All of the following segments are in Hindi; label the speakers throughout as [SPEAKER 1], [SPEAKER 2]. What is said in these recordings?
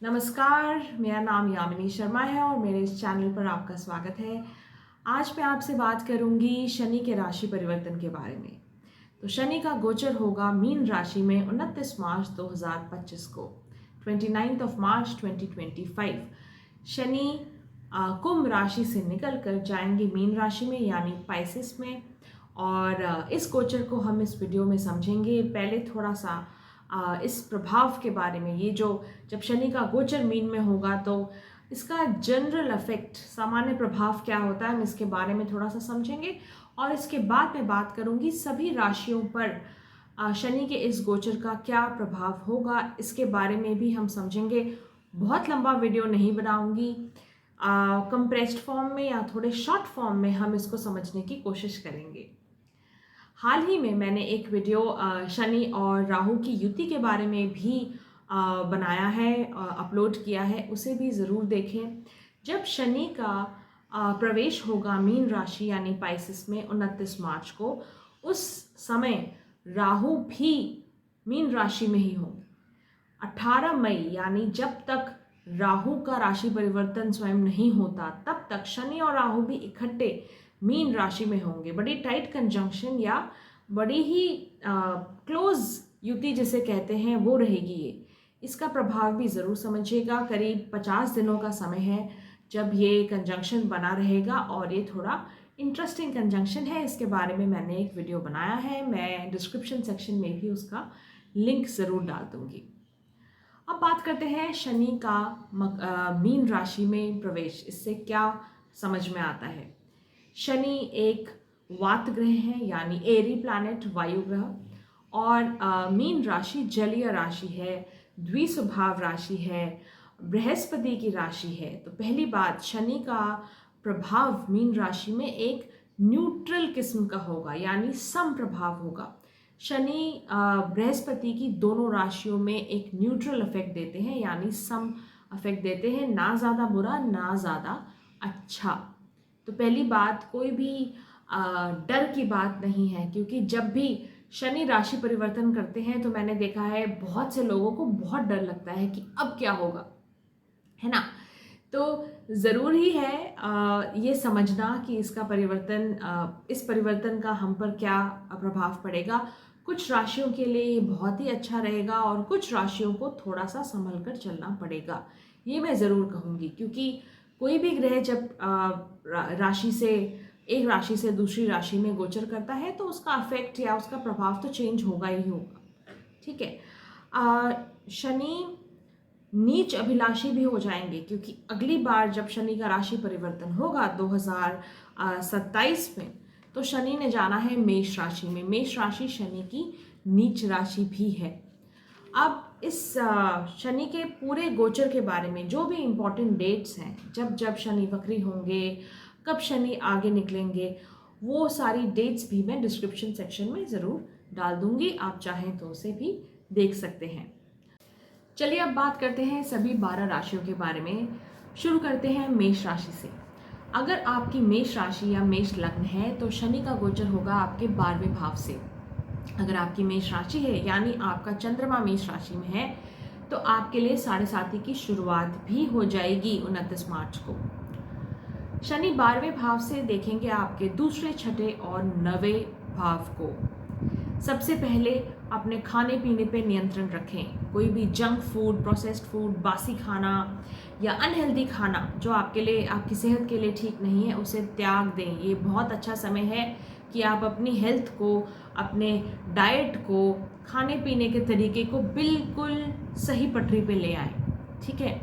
[SPEAKER 1] नमस्कार, मेरा नाम यामिनी शर्मा है और मेरे इस चैनल पर आपका स्वागत है। आज मैं आपसे बात करूंगी शनि के राशि परिवर्तन के बारे में। तो शनि का गोचर होगा मीन राशि में 29 मार्च 2025 को, 29 मार्च 2025। शनि कुंभ राशि से निकल कर जाएंगे मीन राशि में यानी पाइसेस में। और इस गोचर को हम इस वीडियो में समझेंगे। पहले थोड़ा सा इस प्रभाव के बारे में, ये जो जब शनि का गोचर मीन में होगा तो इसका जनरल इफेक्ट, सामान्य प्रभाव क्या होता है, हम इसके बारे में थोड़ा सा समझेंगे। और इसके बाद मैं बात करूंगी सभी राशियों पर शनि के इस गोचर का क्या प्रभाव होगा, इसके बारे में भी हम समझेंगे। बहुत लंबा वीडियो नहीं बनाऊंगी, कंप्रेस्ड फॉर्म में या थोड़े शॉर्ट फॉर्म में हम इसको समझने की कोशिश करेंगे। हाल ही में मैंने एक वीडियो शनि और राहु की युति के बारे में भी बनाया है, अपलोड किया है, उसे भी ज़रूर देखें। जब शनि का प्रवेश होगा मीन राशि यानी पाइसेस में 29 मार्च को, उस समय राहु भी मीन राशि में ही होंगे। 18 मई यानी जब तक राहु का राशि परिवर्तन स्वयं नहीं होता तब तक शनि और राहु भी इकट्ठे मीन राशि में होंगे। बड़ी टाइट कंजंक्शन या बड़ी ही क्लोज युति जिसे कहते हैं वो रहेगी ये। इसका प्रभाव भी ज़रूर समझिएगा। करीब 50 दिनों का समय है जब ये कंजंक्शन बना रहेगा और ये थोड़ा इंटरेस्टिंग कंजंक्शन है। इसके बारे में मैंने एक वीडियो बनाया है, मैं डिस्क्रिप्शन सेक्शन में भी उसका लिंक ज़रूर डाल दूँगी। अब बात करते हैं शनि का मीन राशि में प्रवेश, इससे क्या समझ में आता है। शनि एक वात ग्रह है यानी एरी प्लैनेट, वायु ग्रह। और मीन राशि जलीय राशि है, द्विस्वभाव राशि है, बृहस्पति की राशि है। तो पहली बात, शनि का प्रभाव मीन राशि में एक न्यूट्रल किस्म का होगा यानी सम प्रभाव होगा। शनि बृहस्पति की दोनों राशियों में एक न्यूट्रल इफेक्ट देते हैं यानी सम इफेक्ट देते हैं, ना ज़्यादा बुरा ना ज़्यादा अच्छा। तो पहली बात, कोई भी डर की बात नहीं है, क्योंकि जब भी शनि राशि परिवर्तन करते हैं तो मैंने देखा है बहुत से लोगों को बहुत डर लगता है कि अब क्या होगा, है ना। तो ज़रूरी है ये समझना कि इसका इस परिवर्तन का हम पर क्या प्रभाव पड़ेगा। कुछ राशियों के लिए ये बहुत ही अच्छा रहेगा और कुछ राशियों को थोड़ा सा संभल कर चलना पड़ेगा, ये मैं ज़रूर कहूँगी। क्योंकि कोई भी ग्रह जब एक राशि से दूसरी राशि में गोचर करता है तो उसका इफेक्ट या उसका प्रभाव तो चेंज होगा ही होगा, ठीक है। शनि नीच अभिलाषी भी हो जाएंगे, क्योंकि अगली बार जब शनि का राशि परिवर्तन होगा 2027 में, तो शनि ने जाना है मेष राशि में। मेष राशि शनि की नीच राशि भी है। अब इस शनि के पूरे गोचर के बारे में जो भी इम्पोर्टेंट डेट्स हैं, जब जब शनि वक्री होंगे, कब शनि आगे निकलेंगे, वो सारी डेट्स भी मैं डिस्क्रिप्शन सेक्शन में ज़रूर डाल दूंगी, आप चाहें तो उसे भी देख सकते हैं। चलिए अब बात करते हैं सभी 12 राशियों के बारे में। शुरू करते हैं मेष राशि से। अगर आपकी मेष राशि या मेष लग्न है तो शनि का गोचर होगा आपके 12वें भाव से। अगर आपकी मेष राशि है यानी आपका चंद्रमा मेष राशि में है तो आपके लिए 7.5 की शुरुआत भी हो जाएगी 29 मार्च को। शनि 12वें भाव से देखेंगे आपके दूसरे, छठे और 9वें भाव को। सबसे पहले अपने खाने पीने पे नियंत्रण रखें। कोई भी जंक फूड, प्रोसेस्ड फूड, बासी खाना या अनहेल्दी खाना जो आपके लिए, आपकी सेहत के लिए ठीक नहीं है, उसे त्याग दें। ये बहुत अच्छा समय है कि आप अपनी हेल्थ को, अपने डाइट को, खाने पीने के तरीके को बिल्कुल सही पटरी पे ले आएं, ठीक है।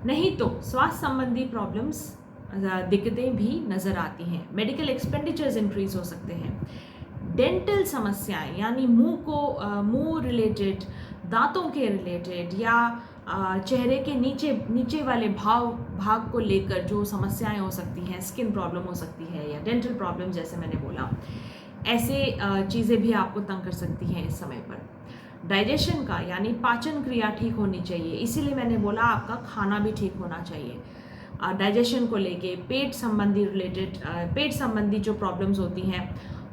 [SPEAKER 1] नहीं तो स्वास्थ्य संबंधी प्रॉब्लम्स, दिक्कतें भी नज़र आती हैं। मेडिकल एक्सपेंडिचर्स इंक्रीज हो सकते हैं। डेंटल समस्याएं यानी मुंह रिलेटेड, दांतों के रिलेटेड या चेहरे के नीचे वाले भाग को लेकर जो समस्याएं हो सकती हैं, स्किन प्रॉब्लम हो सकती है या डेंटल प्रॉब्लम, जैसे मैंने बोला, ऐसे चीज़ें भी आपको तंग कर सकती हैं इस समय पर। डाइजेशन का यानी पाचन क्रिया ठीक होनी चाहिए, इसीलिए मैंने बोला आपका खाना भी ठीक होना चाहिए। डाइजेशन को लेके पेट संबंधी जो प्रॉब्लम्स होती हैं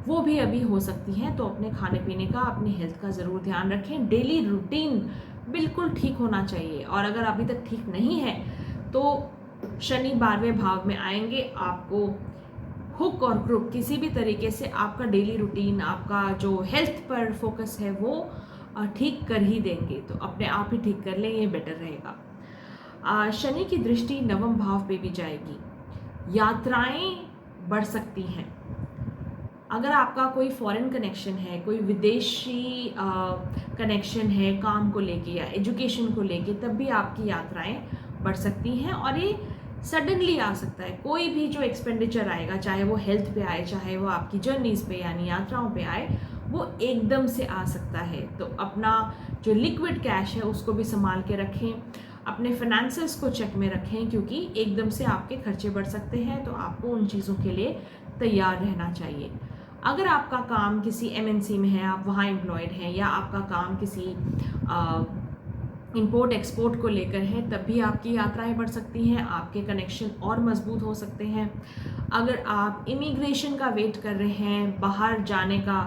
[SPEAKER 1] वो भी अभी हो सकती हैं, तो अपने खाने पीने का, अपनी हेल्थ का ज़रूर ध्यान रखें। डेली रूटीन बिल्कुल ठीक होना चाहिए। और अगर अभी तक ठीक नहीं है तो शनि 12वें भाव में आएंगे, आपको हुक और क्रुक किसी भी तरीके से आपका डेली रूटीन, आपका जो हेल्थ पर फोकस है वो ठीक कर ही देंगे। तो अपने आप ही ठीक कर लें, ये बेटर रहेगा। शनि की दृष्टि नवम भाव पे भी जाएगी, यात्राएं बढ़ सकती हैं। अगर आपका कोई फॉरेन कनेक्शन है, कोई विदेशी कनेक्शन है काम को लेके या एजुकेशन को लेके, तब भी आपकी यात्राएं बढ़ सकती हैं। और ये सडनली आ सकता है, कोई भी जो एक्सपेंडिचर आएगा, चाहे वो हेल्थ पे आए, चाहे वो आपकी जर्नीज पे यानी यात्राओं पे आए, वो एकदम से आ सकता है। तो अपना जो लिक्विड कैश है उसको भी संभाल के रखें, अपने फाइनेंसेस को चेक में रखें, क्योंकि एकदम से आपके खर्चे बढ़ सकते हैं। तो आपको उन चीज़ों के लिए तैयार रहना चाहिए। अगर आपका काम किसी एमएनसी में है, आप वहाँ एम्प्लॉयड हैं, या आपका काम किसी इंपोर्ट एक्सपोर्ट को लेकर है, तब भी आपकी यात्राएं बढ़ सकती हैं, आपके कनेक्शन और मजबूत हो सकते हैं। अगर आप इमिग्रेशन का वेट कर रहे हैं, बाहर जाने का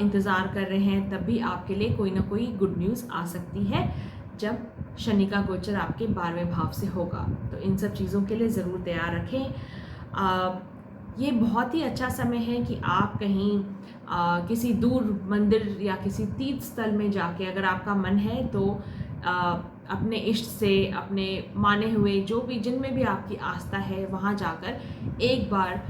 [SPEAKER 1] इंतज़ार कर रहे हैं, तब भी आपके लिए कोई ना कोई गुड न्यूज़ आ सकती है जब शनि का गोचर आपके 12वें भाव से होगा। तो इन सब चीज़ों के लिए ज़रूर तैयार रखें। ये बहुत ही अच्छा समय है कि आप कहीं किसी दूर मंदिर या किसी तीर्थ स्थल में जाके, अगर आपका मन है तो अपने इष्ट से, अपने माने हुए जो भी, जिनमें भी आपकी आस्था है, वहाँ जाकर एक बार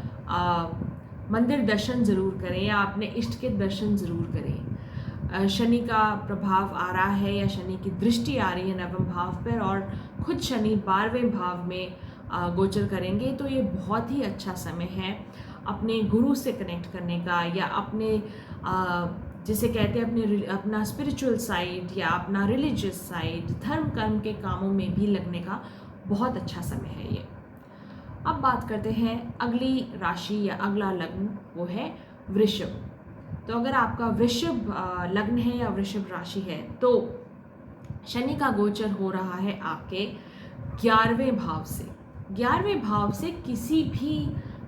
[SPEAKER 1] मंदिर दर्शन ज़रूर करें या अपने इष्ट के दर्शन ज़रूर करें। शनि का प्रभाव आ रहा है या शनि की दृष्टि आ रही है नवम भाव पर, और खुद शनि 12वें भाव में गोचर करेंगे, तो ये बहुत ही अच्छा समय है अपने गुरु से कनेक्ट करने का, या अपने जिसे कहते हैं अपना स्पिरिचुअल साइड या अपना रिलीजियस साइड, धर्म कर्म के कामों में भी लगने का बहुत अच्छा समय है ये। अब बात करते हैं अगली राशि या अगला लग्न, वो है वृषभ। तो अगर आपका वृषभ लग्न है या वृषभ राशि है, तो शनि का गोचर हो रहा है आपके 11वें भाव से। 11वें भाव से किसी भी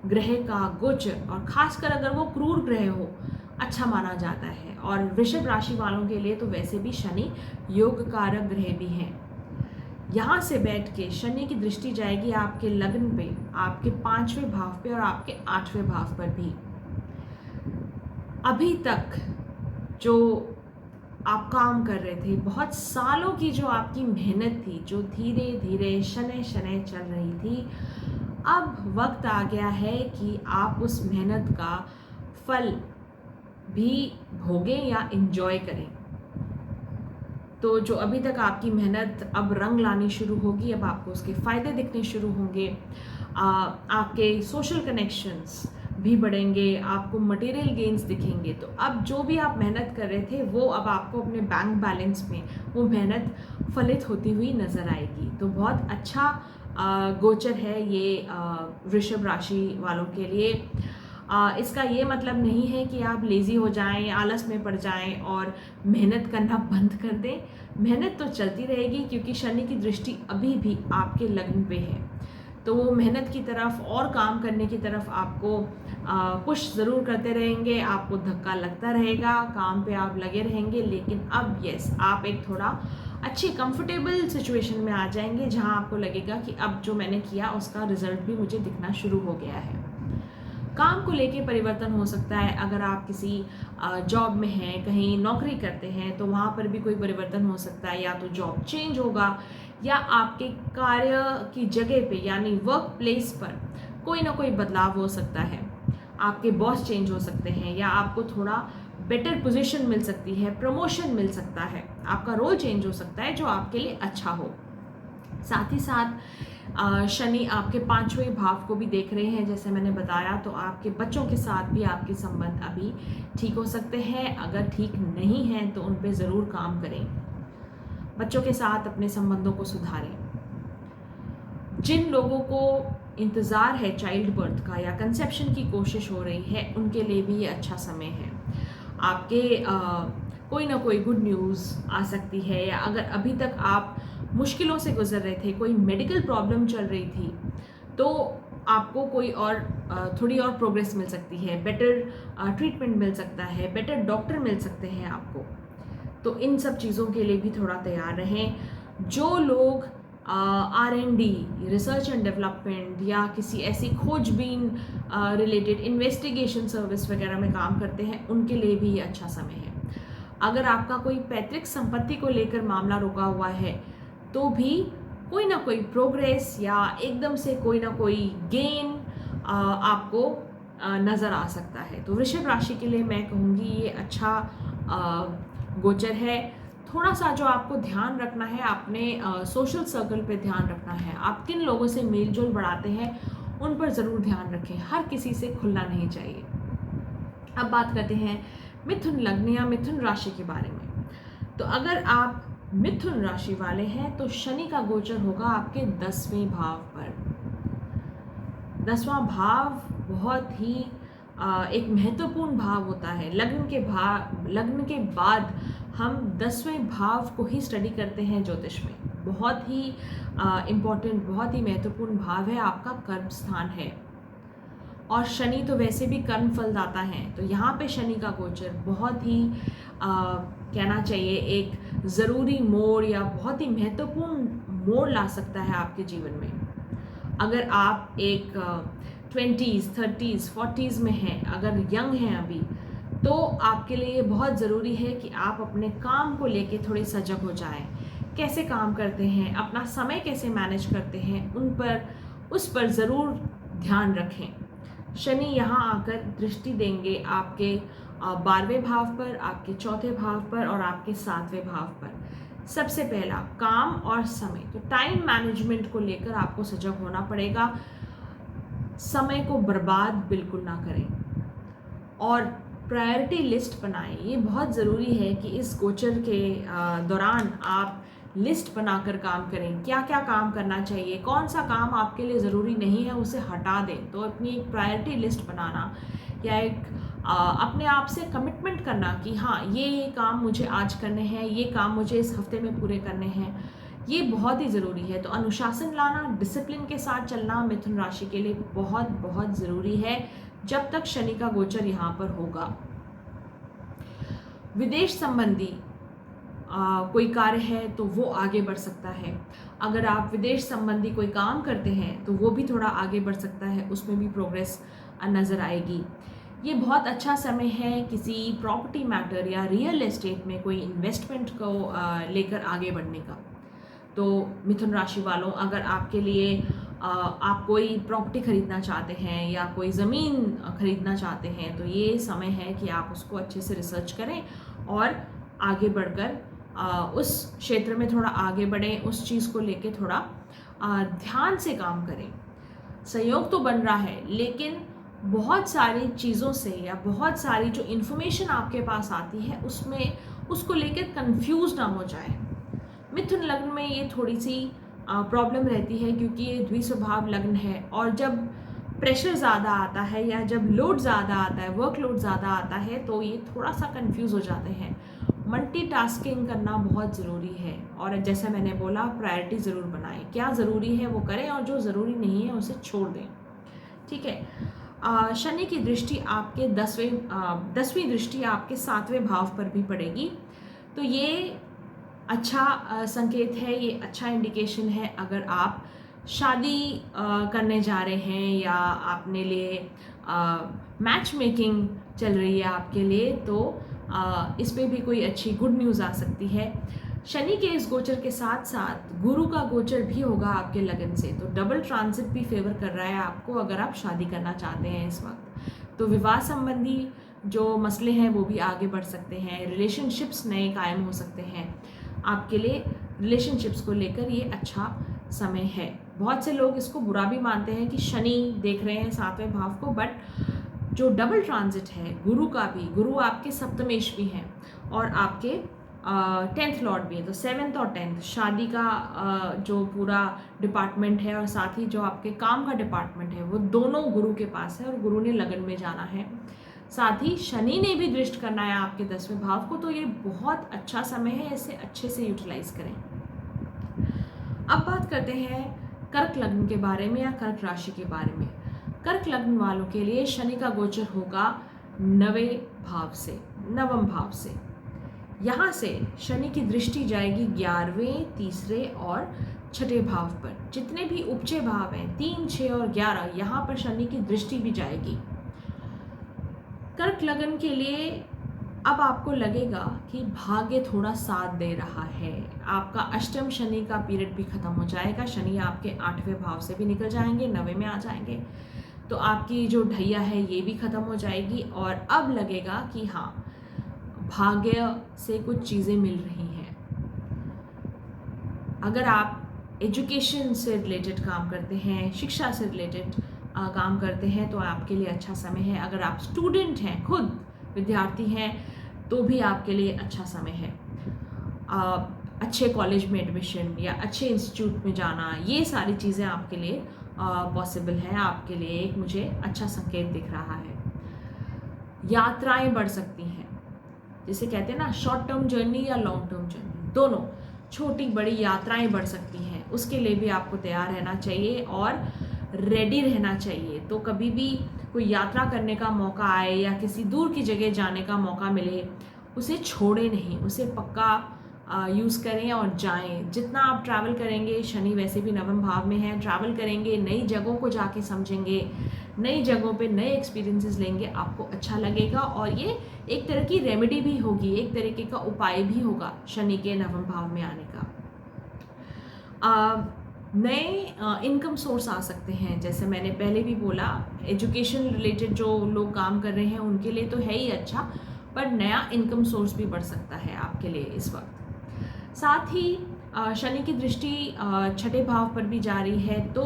[SPEAKER 1] ग्रह का गोचर, और खासकर अगर वो क्रूर ग्रह हो, अच्छा माना जाता है। और वृषभ राशि वालों के लिए तो वैसे भी शनि योग कारक ग्रह भी हैं। यहाँ से बैठ के शनि की दृष्टि जाएगी आपके लग्न पे, आपके 5वें भाव पे और आपके 8वें भाव पर भी। अभी तक जो आप काम कर रहे थे, बहुत सालों की जो आपकी मेहनत थी, जो धीरे धीरे शनै शनै चल रही थी, अब वक्त आ गया है कि आप उस मेहनत का फल भी भोगें या एंजॉय करें। तो जो अभी तक आपकी मेहनत अब रंग लानी शुरू होगी, अब आपको उसके फ़ायदे दिखने शुरू होंगे। आपके सोशल कनेक्शंस भी बढ़ेंगे, आपको मटेरियल गेन्स दिखेंगे। तो अब जो भी आप मेहनत कर रहे थे, वो अब आपको अपने बैंक बैलेंस में वो मेहनत फलित होती हुई नज़र आएगी। तो बहुत अच्छा गोचर है ये वृषभ राशि वालों के लिए। इसका ये मतलब नहीं है कि आप लेज़ी हो जाएं, आलस में पड़ जाएं और मेहनत करना बंद कर दें। मेहनत तो चलती रहेगी, क्योंकि शनि की दृष्टि अभी भी आपके लग्न पे है। तो वो मेहनत की तरफ और काम करने की तरफ आपको पुश ज़रूर करते रहेंगे, आपको धक्का लगता रहेगा, काम पे आप लगे रहेंगे। लेकिन अब यस, आप एक थोड़ा अच्छी कंफर्टेबल सिचुएशन में आ जाएंगे, जहां आपको लगेगा कि अब जो मैंने किया उसका रिजल्ट भी मुझे दिखना शुरू हो गया है। काम को लेके परिवर्तन हो सकता है। अगर आप किसी जॉब में हैं, कहीं नौकरी करते हैं, तो वहाँ पर भी कोई परिवर्तन हो सकता है। या तो जॉब चेंज होगा, या आपके कार्य की जगह पे यानी वर्क प्लेस पर कोई ना कोई बदलाव हो सकता है। आपके बॉस चेंज हो सकते हैं, या आपको थोड़ा बेटर पोजीशन मिल सकती है, प्रमोशन मिल सकता है, आपका रोल चेंज हो सकता है जो आपके लिए अच्छा हो। साथ ही साथ शनि आपके 5वें भाव को भी देख रहे हैं, जैसे मैंने बताया। तो आपके बच्चों के साथ भी आपके संबंध अभी ठीक हो सकते हैं। अगर ठीक नहीं हैं तो उन पे ज़रूर काम करें, बच्चों के साथ अपने संबंधों को सुधारें। जिन लोगों को इंतज़ार है चाइल्ड बर्थ का या कंसेप्शन की कोशिश हो रही है, उनके लिए भी ये अच्छा समय है। आपके कोई ना कोई गुड न्यूज़ आ सकती है। या अगर अभी तक आप मुश्किलों से गुजर रहे थे, कोई मेडिकल प्रॉब्लम चल रही थी, तो आपको कोई और थोड़ी और प्रोग्रेस मिल सकती है, बेटर ट्रीटमेंट मिल सकता है, बेटर डॉक्टर मिल सकते हैं आपको। तो इन सब चीज़ों के लिए भी थोड़ा तैयार रहें। जो लोग R&D, रिसर्च एंड डेवलपमेंट, या किसी ऐसी खोजबीन रिलेटेड इन्वेस्टिगेशन सर्विस वगैरह में काम करते हैं, उनके लिए भी ये अच्छा समय है। अगर आपका कोई पैतृक संपत्ति को लेकर मामला रुका हुआ है तो भी कोई ना कोई प्रोग्रेस या एकदम से कोई ना कोई गेन आपको नज़र आ सकता है। तो वृषभ राशि के लिए मैं कहूँगी ये अच्छा गोचर है। थोड़ा सा जो आपको ध्यान रखना है, अपने सोशल सर्कल पे ध्यान रखना है। आप किन लोगों से मेल जोल बढ़ाते हैं उन पर ज़रूर ध्यान रखें, हर किसी से खुलना नहीं चाहिए। अब बात करते हैं मिथुन लग्न या मिथुन राशि के बारे में। तो अगर आप मिथुन राशि वाले हैं तो शनि का गोचर होगा आपके 10वें भाव पर। 10वां भाव बहुत ही एक महत्वपूर्ण भाव होता है। लग्न के बाद हम 10वें भाव को ही स्टडी करते हैं ज्योतिष में। बहुत ही इम्पोर्टेंट, बहुत ही महत्वपूर्ण भाव है, आपका कर्म स्थान है। और शनि तो वैसे भी कर्म फलदाता है, तो यहाँ पे शनि का गोचर बहुत ही कहना चाहिए एक ज़रूरी मोड़ या बहुत ही महत्वपूर्ण मोड़ ला सकता है आपके जीवन में। अगर आप एक 20s, 30s, 40s में हैं, अगर यंग हैं अभी, तो आपके लिए ये बहुत ज़रूरी है कि आप अपने काम को लेके थोड़े सजग हो जाएं। कैसे काम करते हैं, अपना समय कैसे मैनेज करते हैं, उस पर ज़रूर ध्यान रखें। शनि यहाँ आकर दृष्टि देंगे आपके 12वें भाव पर, आपके 4थे भाव पर और आपके 7वें भाव पर। सबसे पहला काम और समय, तो टाइम मैनेजमेंट को लेकर आपको सजग होना पड़ेगा। समय को बर्बाद बिल्कुल ना करें और प्रायोरिटी लिस्ट बनाएं। ये बहुत ज़रूरी है कि इस गोचर के दौरान आप लिस्ट बनाकर काम करें। क्या क्या काम करना चाहिए, कौन सा काम आपके लिए ज़रूरी नहीं है उसे हटा दें। तो अपनी एक प्रायोरिटी लिस्ट बनाना या एक अपने आप से कमिटमेंट करना कि हाँ ये काम मुझे आज करने हैं, ये काम मुझे इस हफ्ते में पूरे करने हैं, ये बहुत ही ज़रूरी है। तो अनुशासन लाना, डिसिप्लिन के साथ चलना मिथुन राशि के लिए बहुत बहुत ज़रूरी है जब तक शनि का गोचर यहाँ पर होगा। विदेश संबंधी कोई कार्य है तो वो आगे बढ़ सकता है। अगर आप विदेश संबंधी कोई काम करते हैं तो वो भी थोड़ा आगे बढ़ सकता है, उसमें भी प्रोग्रेस नज़र आएगी। ये बहुत अच्छा समय है किसी प्रॉपर्टी मैटर या रियल एस्टेट में कोई इन्वेस्टमेंट को लेकर आगे बढ़ने का। तो मिथुन राशि वालों, अगर आपके लिए आप कोई प्रॉपर्टी खरीदना चाहते हैं या कोई ज़मीन खरीदना चाहते हैं तो ये समय है कि आप उसको अच्छे से रिसर्च करें और आगे बढ़कर उस क्षेत्र में थोड़ा आगे बढ़ें, उस चीज़ को लेके थोड़ा ध्यान से काम करें। सहयोग तो बन रहा है, लेकिन बहुत सारी चीज़ों से या बहुत सारी जो इन्फॉर्मेशन आपके पास आती है उसमें उसको लेकर कंफ्यूज ना हो जाए। मिथुन लग्न में ये थोड़ी सी प्रॉब्लम रहती है क्योंकि ये द्विस्वभाव लग्न है और जब प्रेशर ज़्यादा आता है या जब लोड ज़्यादा आता है, वर्कलोड ज़्यादा आता है, तो ये थोड़ा सा कंफ्यूज हो जाते हैं। मल्टीटास्किंग करना बहुत ज़रूरी है और जैसा मैंने बोला प्रायोरिटी ज़रूर बनाएं। क्या ज़रूरी है वो करें और जो ज़रूरी नहीं है उसे छोड़ दें। ठीक है। शनि की दृष्टि आपके 10वीं दृष्टि आपके 7वें भाव पर भी पड़ेगी, तो ये अच्छा संकेत है, ये अच्छा इंडिकेशन है। अगर आप शादी करने जा रहे हैं या अपने लिए मैच मेकिंग चल रही है आपके लिए, तो इस पे भी कोई अच्छी गुड न्यूज़ आ सकती है। शनि के इस गोचर के साथ साथ गुरु का गोचर भी होगा आपके लगन से, तो डबल ट्रांजिट भी फेवर कर रहा है आपको अगर आप शादी करना चाहते हैं इस वक्त। तो विवाह संबंधी जो मसले हैं वो भी आगे बढ़ सकते हैं, रिलेशनशिप्स नए कायम हो सकते हैं। आपके लिए रिलेशनशिप्स को लेकर ये अच्छा समय है। बहुत से लोग इसको बुरा भी मानते हैं कि शनि देख रहे हैं 7वें भाव को, बट जो डबल ट्रांजिट है गुरु का भी, गुरु आपके सप्तमेश भी हैं और आपके 10th लॉर्ड भी है, तो 7th और 10th शादी का जो पूरा डिपार्टमेंट है और साथ ही जो आपके काम का डिपार्टमेंट है वो दोनों गुरु के पास है और गुरु ने लगन में जाना है। साथ ही शनि ने भी दृष्टि करना है आपके 10वें भाव को, तो ये बहुत अच्छा समय है, इसे अच्छे से यूटिलाइज करें। अब बात करते हैं कर्क लग्न के बारे में या कर्क राशि के बारे में। कर्क लग्न वालों के लिए शनि का गोचर होगा 9वें भाव से, 9वें भाव से। यहाँ से शनि की दृष्टि जाएगी 11वें, तीसरे और छठे भाव पर। जितने भी उपचे भाव हैं 3, 6 और 11, यहाँ पर शनि की दृष्टि भी जाएगी। कर्क लगन के लिए अब आपको लगेगा कि भाग्य थोड़ा साथ दे रहा है। आपका अष्टम शनि का पीरियड भी खत्म हो जाएगा। शनि आपके 8वें भाव से भी निकल जाएंगे, 9वें में आ जाएंगे। तो आपकी जो ढैया है ये भी खत्म हो जाएगी और अब लगेगा कि हाँ, भाग्य से कुछ चीज़ें मिल रही हैं। अगर आप एजुकेशन से रिलेटेड काम करते हैं, शिक्षा से रिलेटेड काम करते हैं तो आपके लिए अच्छा समय है। अगर आप स्टूडेंट हैं, खुद विद्यार्थी हैं, तो भी आपके लिए अच्छा समय है। अच्छे कॉलेज में एडमिशन या अच्छे इंस्टीट्यूट में जाना, ये सारी चीज़ें आपके लिए पॉसिबल है। आपके लिए एक मुझे अच्छा संकेत दिख रहा है। यात्राएं बढ़ सकती हैं, जिसे कहते हैं ना शॉर्ट टर्म जर्नी या लॉन्ग टर्म जर्नी, दोनों छोटी बड़ी यात्राएं बढ़ सकती हैं। उसके लिए भी आपको तैयार रहना चाहिए और रेडी रहना चाहिए। तो कभी भी कोई यात्रा करने का मौका आए या किसी दूर की जगह जाने का मौका मिले, उसे छोड़े नहीं, उसे पक्का यूज़ करें और जाएं। जितना आप ट्रैवल करेंगे, शनि वैसे भी 9वें भाव में है, ट्रैवल करेंगे, नई जगहों को जाके समझेंगे, नई जगहों पे नए एक्सपीरियंसेस लेंगे, आपको अच्छा लगेगा। और ये एक तरह की रेमेडी भी होगी, एक तरीके का उपाय भी होगा शनि के 9वें भाव में आने का। नए इनकम सोर्स आ सकते हैं, जैसे मैंने पहले भी बोला, एजुकेशन रिलेटेड जो लोग काम कर रहे हैं उनके लिए तो है ही अच्छा, पर नया इनकम सोर्स भी बढ़ सकता है आपके लिए इस वक्त। साथ ही शनि की दृष्टि छठे भाव पर भी जा रही है, तो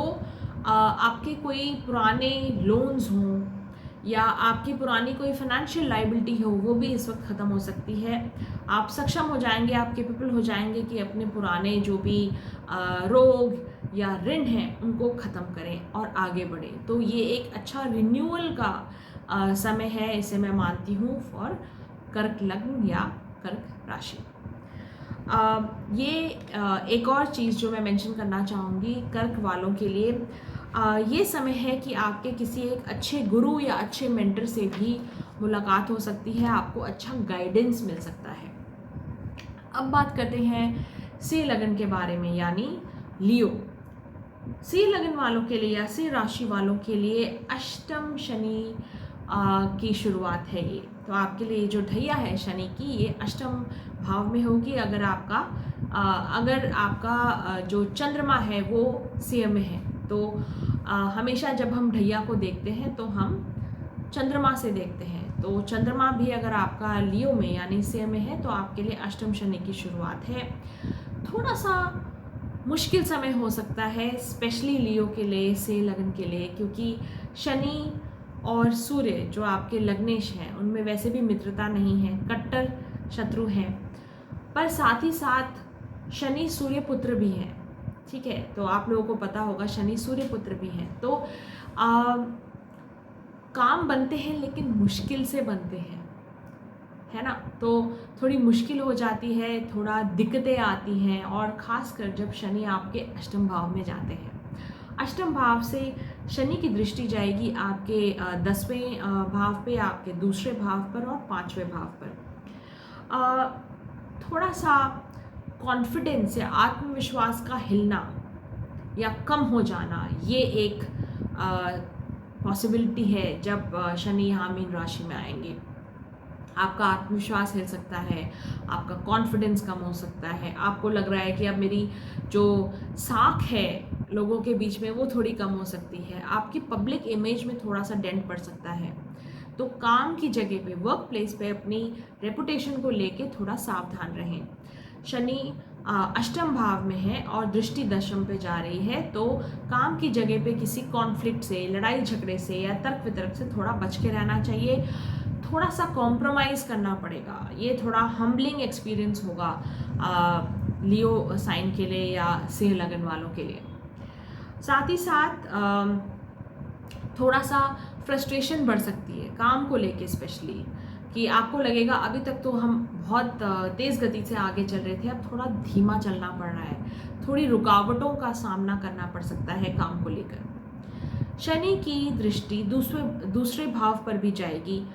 [SPEAKER 1] आपके कोई पुराने लोन्स हों या आपकी पुरानी कोई फाइनेंशियल लाइबिलिटी हो, वो भी इस वक्त ख़त्म हो सकती है। आप सक्षम हो जाएंगे, आप कैपेबल हो जाएंगे कि अपने पुराने जो भी रोग या ऋण हैं उनको ख़त्म करें और आगे बढ़ें। तो ये एक अच्छा रिन्यूअल का समय है, इसे मैं मानती हूँ फॉर कर्क लग्न या कर्क राशि। एक और चीज़ जो मैं मेंशन करना चाहूँगी कर्क वालों के लिए, ये समय है कि आपके किसी एक अच्छे गुरु या अच्छे मेंटर से भी मुलाकात हो सकती है, आपको अच्छा गाइडेंस मिल सकता है। अब बात करते हैं सिंह लगन के बारे में, यानी लियो। सिंह लगन वालों के लिए या सिंह राशि वालों के लिए अष्टम शनि की शुरुआत है ये। तो आपके लिए जो ढैया है शनि की, ये अष्टम भाव में होगी। अगर आपका जो चंद्रमा है वो सिंह में है, तो हमेशा जब हम ढैया को देखते हैं तो हम चंद्रमा से देखते हैं। तो चंद्रमा भी अगर आपका लियो में यानी सिंह में है तो आपके लिए अष्टम शनि की शुरुआत है। थोड़ा सा मुश्किल समय हो सकता है, स्पेशली लियो के लिए, सिंह लगन के लिए, क्योंकि शनि और सूर्य जो आपके लग्नेश हैं उनमें वैसे भी मित्रता नहीं है, कट्टर शत्रु हैं। पर साथ ही साथ शनि सूर्य पुत्र भी हैं, ठीक है। तो आप लोगों को पता होगा शनि सूर्य पुत्र भी हैं। तो काम बनते हैं लेकिन मुश्किल से बनते हैं, है ना। तो थोड़ी मुश्किल हो जाती है, थोड़ा दिक्कतें आती हैं, और ख़ासकर जब शनि आपके अष्टम भाव में जाते हैं। अष्टम भाव से शनि की दृष्टि जाएगी आपके 10वें भाव पे, आपके दूसरे भाव पर और 5वें भाव पर। थोड़ा सा कॉन्फिडेंस या आत्मविश्वास का हिलना या कम हो जाना, ये एक पॉसिबिलिटी है जब शनि यहाँ मीन राशि में आएंगे। आपका आत्मविश्वास हिल सकता है, आपका कॉन्फिडेंस कम हो सकता है, आपको लग रहा है कि अब मेरी जो साख है लोगों के बीच में वो थोड़ी कम हो सकती है, आपकी पब्लिक इमेज में थोड़ा सा डेंट पड़ सकता है। तो काम की जगह पे, वर्क प्लेस पे अपनी रेपुटेशन को लेके थोड़ा सावधान रहें। शनि अष्टम भाव में है और दृष्टि दशम पे जा रही है, तो काम की जगह पे किसी कॉन्फ्लिक्ट से, लड़ाई झगड़े से या तर्क वितर्क से थोड़ा बच के रहना चाहिए। थोड़ा सा कॉम्प्रोमाइज़ करना पड़ेगा, ये थोड़ा हम्बलिंग एक्सपीरियंस होगा लियो साइन के लिए या सिंह लगन वालों के लिए। साथ ही साथ थोड़ा सा फ्रस्ट्रेशन बढ़ सकती है काम को लेके, स्पेशली कि आपको लगेगा अभी तक तो हम बहुत तेज़ गति से आगे चल रहे थे, अब थोड़ा धीमा चलना पड़ रहा है, थोड़ी रुकावटों का सामना करना पड़ सकता है काम को लेकर। शनि की दृष्टि दूसरे भाव पर भी जाएगी,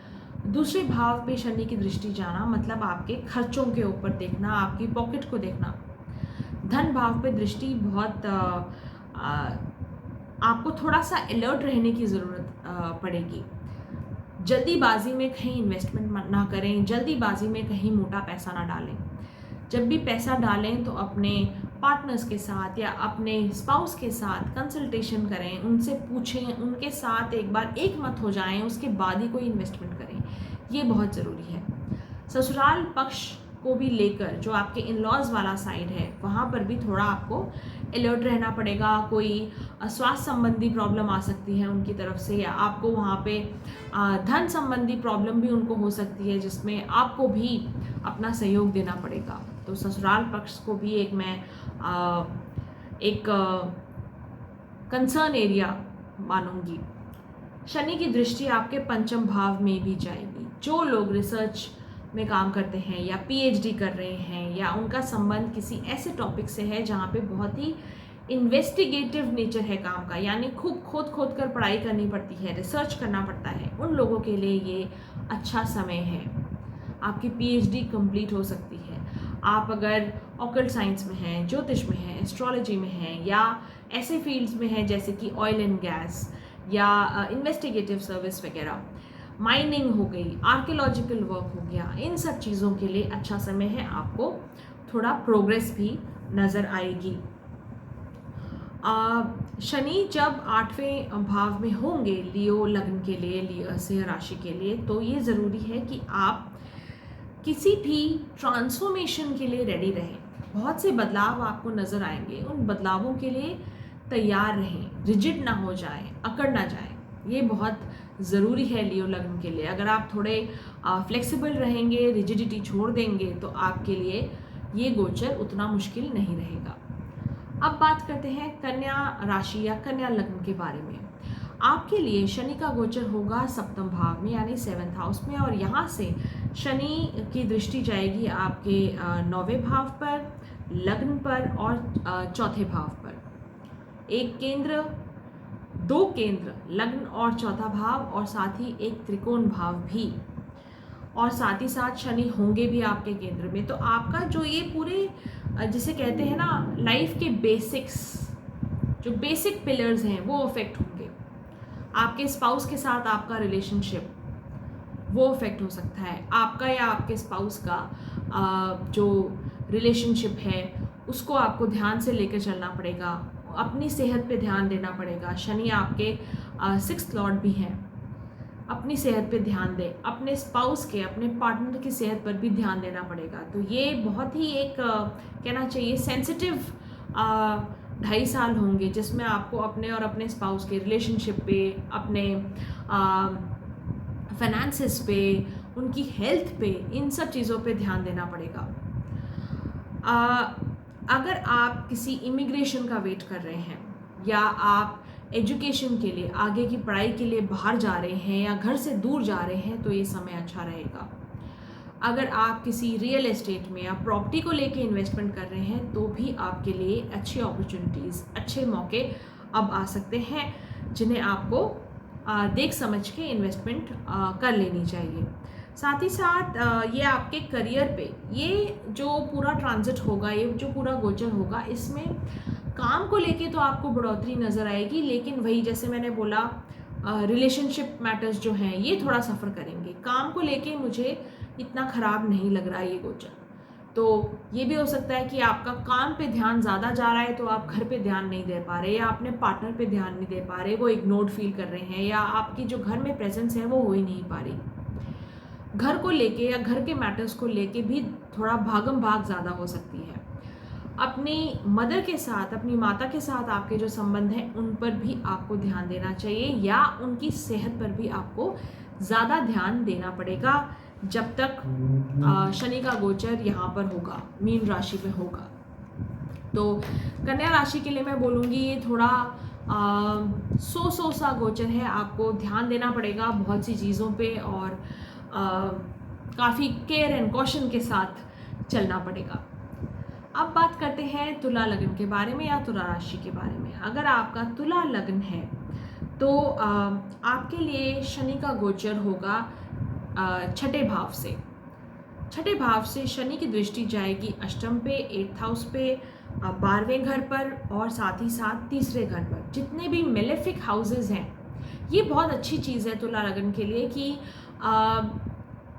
[SPEAKER 1] दूसरे भाव पे शनि की दृष्टि जाना मतलब आपके खर्चों के ऊपर देखना, आपकी पॉकेट को देखना। धन भाव पे दृष्टि बहुत आपको थोड़ा सा अलर्ट रहने की ज़रूरत पड़ेगी। जल्दीबाजी में कहीं इन्वेस्टमेंट ना करें, जल्दीबाजी में कहीं मोटा पैसा ना डालें। जब भी पैसा डालें तो अपने पार्टनर्स के साथ या अपने स्पाउस के साथ कंसल्टेशन करें, उनसे पूछें, उनके साथ एक बार एक मत हो जाएं, उसके बाद ही कोई इन्वेस्टमेंट करें। ये बहुत ज़रूरी है। ससुराल पक्ष को भी लेकर जो आपके इन लॉज वाला साइड है वहाँ पर भी थोड़ा आपको अलर्ट रहना पड़ेगा। कोई स्वास्थ्य संबंधी प्रॉब्लम आ सकती है उनकी तरफ से, या आपको वहाँ पे धन संबंधी प्रॉब्लम भी उनको हो सकती है जिसमें आपको भी अपना सहयोग देना पड़ेगा। तो ससुराल पक्ष को भी एक कंसर्न एरिया मानूंगी। शनि की दृष्टि आपके पंचम भाव में भी जाएगी। जो लोग रिसर्च में काम करते हैं या पीएचडी कर रहे हैं या उनका संबंध किसी ऐसे टॉपिक से है जहाँ पे बहुत ही इन्वेस्टिगेटिव नेचर है काम का, यानी खूब खोद कर पढ़ाई करनी पड़ती है, रिसर्च करना पड़ता है, उन लोगों के लिए ये अच्छा समय है। आपकी पीएचडी कंप्लीट हो सकती है। आप अगर ऑकल्ट साइंस में हैं, ज्योतिष में हैं, एस्ट्रोलॉजी में हैं या ऐसे फील्ड्स में हैं जैसे कि ऑयल एंड गैस या इन्वेस्टिगेटिव सर्विस वगैरह, माइनिंग हो गई, आर्कियोलॉजिकल वर्क हो गया, इन सब चीज़ों के लिए अच्छा समय है। आपको थोड़ा प्रोग्रेस भी नज़र आएगी। शनि जब 8वें भाव में होंगे लियो लग्न के लिए, लियो सिंह राशि के लिए, तो ये ज़रूरी है कि आप किसी भी ट्रांसफॉर्मेशन के लिए रेडी रहें। बहुत से बदलाव आपको नज़र आएंगे, उन बदलावों के लिए तैयार रहें, रिजिड ना हो जाएं, अकड़ ना जाएं। ये बहुत ज़रूरी है लियो लग्न के लिए। अगर आप थोड़े फ्लेक्सिबल रहेंगे, रिजिडिटी छोड़ देंगे, तो आपके लिए ये गोचर उतना मुश्किल नहीं रहेगा। अब बात करते हैं कन्या राशि या कन्या लग्न के बारे में। आपके लिए शनि का गोचर होगा सप्तम भाव में यानी 7th हाउस में, और यहाँ से शनि की दृष्टि जाएगी आपके 9वें भाव पर, लग्न पर और चौथे भाव पर। एक केंद्र, 2 केंद्र, लग्न और चौथा भाव, और साथ ही एक त्रिकोण भाव भी, और साथ ही साथ शनि होंगे भी आपके केंद्र में। तो आपका जो ये पूरे जिसे कहते हैं ना लाइफ के बेसिक्स, जो बेसिक पिलर्स हैं वो अफेक्ट होंगे। आपके स्पाउस के साथ आपका रिलेशनशिप वो अफेक्ट हो सकता है। आपका या आपके स्पाउस का जो रिलेशनशिप है उसको आपको ध्यान से लेकर चलना पड़ेगा। अपनी सेहत पे ध्यान देना पड़ेगा। शनि आपके 6th लॉर्ड भी हैं। अपनी सेहत पे ध्यान दें, अपने स्पाउस के, अपने पार्टनर की सेहत पर भी ध्यान देना पड़ेगा। तो ये बहुत ही एक कहना चाहिए सेंसिटिव 2.5 साल होंगे जिसमें आपको अपने और अपने स्पाउस के रिलेशनशिप पे, अपने फाइनेंसेस पे, उनकी हेल्थ पे, इन सब चीज़ों पे ध्यान देना पड़ेगा। अगर आप किसी इमिग्रेशन का वेट कर रहे हैं या आप एजुकेशन के लिए, आगे की पढ़ाई के लिए बाहर जा रहे हैं या घर से दूर जा रहे हैं, तो ये समय अच्छा रहेगा। अगर आप किसी रियल एस्टेट में या प्रॉपर्टी को लेके इन्वेस्टमेंट कर रहे हैं तो भी आपके लिए अच्छी अपॉर्चुनिटीज़, अच्छे मौके अब आ सकते हैं जिन्हें आपको देख समझ के इन्वेस्टमेंट कर लेनी चाहिए। साथ ही साथ ये आपके करियर पे, ये जो पूरा ट्रांजिट होगा, ये जो पूरा गोचर होगा, इसमें काम को लेके तो आपको बढ़ोतरी नज़र आएगी, लेकिन वही जैसे मैंने बोला रिलेशनशिप मैटर्स जो हैं ये थोड़ा सफ़र करेंगे। काम को लेके मुझे इतना ख़राब नहीं लग रहा ये गोचर। तो ये भी हो सकता है कि आपका काम पे ध्यान ज़्यादा जा रहा है तो आप घर पे ध्यान नहीं दे पा रहे, या अपने पार्टनर पे ध्यान नहीं दे पा रहे, वो इग्नोर्ड फील कर रहे हैं, या आपकी जो घर में प्रेजेंस है वो हो ही नहीं पा रही। घर को लेके या घर के मैटर्स को लेके भी थोड़ा भागम भाग ज़्यादा हो सकती है। अपनी मदर के साथ, अपनी माता के साथ आपके जो संबंध हैं उन पर भी आपको ध्यान देना चाहिए, या उनकी सेहत पर भी आपको ज़्यादा ध्यान देना पड़ेगा जब तक शनि का गोचर यहाँ पर होगा, मीन राशि में होगा। तो कन्या राशि के लिए मैं बोलूँगी ये थोड़ा सो सा गोचर है। आपको ध्यान देना पड़ेगा बहुत सी चीज़ों पे, और काफ़ी केयर एंड कॉशन के साथ चलना पड़ेगा। अब बात करते हैं तुला लग्न के बारे में या तुला राशि के बारे में। अगर आपका तुला लग्न है तो आपके लिए शनि का गोचर होगा छठे भाव से। छठे भाव से शनि की दृष्टि जाएगी अष्टम पे, 8th हाउस पे, 12वें घर पर और साथ ही साथ तीसरे घर पर। जितने भी मेलेफिक हाउसेज हैं, ये बहुत अच्छी चीज़ है तुला लग्न के लिए कि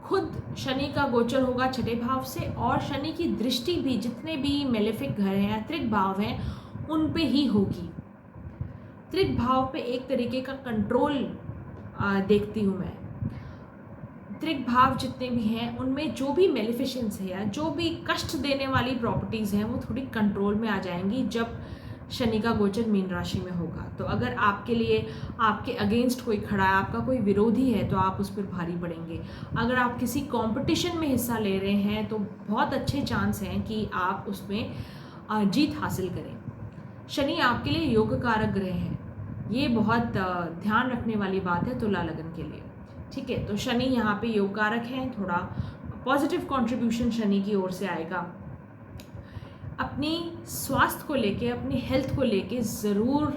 [SPEAKER 1] खुद शनि का गोचर होगा छठे भाव से और शनि की दृष्टि भी जितने भी मेलेफिक घर हैं, त्रिक भाव हैं, उन पे ही होगी। त्रिक भाव पे एक तरीके का कंट्रोल देखती हूँ मैं। त्रिक भाव जितने भी हैं उनमें जो भी मेलिफिशेंस है या जो भी कष्ट देने वाली प्रॉपर्टीज़ हैं वो थोड़ी कंट्रोल में आ जाएंगी जब शनि का गोचर मीन राशि में होगा। तो अगर आपके लिए आपके अगेंस्ट कोई खड़ा है, आपका कोई विरोधी है, तो आप उस पर भारी पड़ेंगे। अगर आप किसी कंपटीशन में हिस्सा ले रहे हैं तो बहुत अच्छे चांस हैं कि आप उसमें जीत हासिल करें। शनि आपके लिए योग कारक ग्रह है, ये बहुत ध्यान रखने वाली बात है तुला लग्न के लिए। ठीक है, तो शनि यहाँ पे योग कारक हैं, थोड़ा पॉजिटिव कंट्रीब्यूशन शनि की ओर से आएगा। अपनी स्वास्थ्य को लेके, अपनी हेल्थ को लेके ज़रूर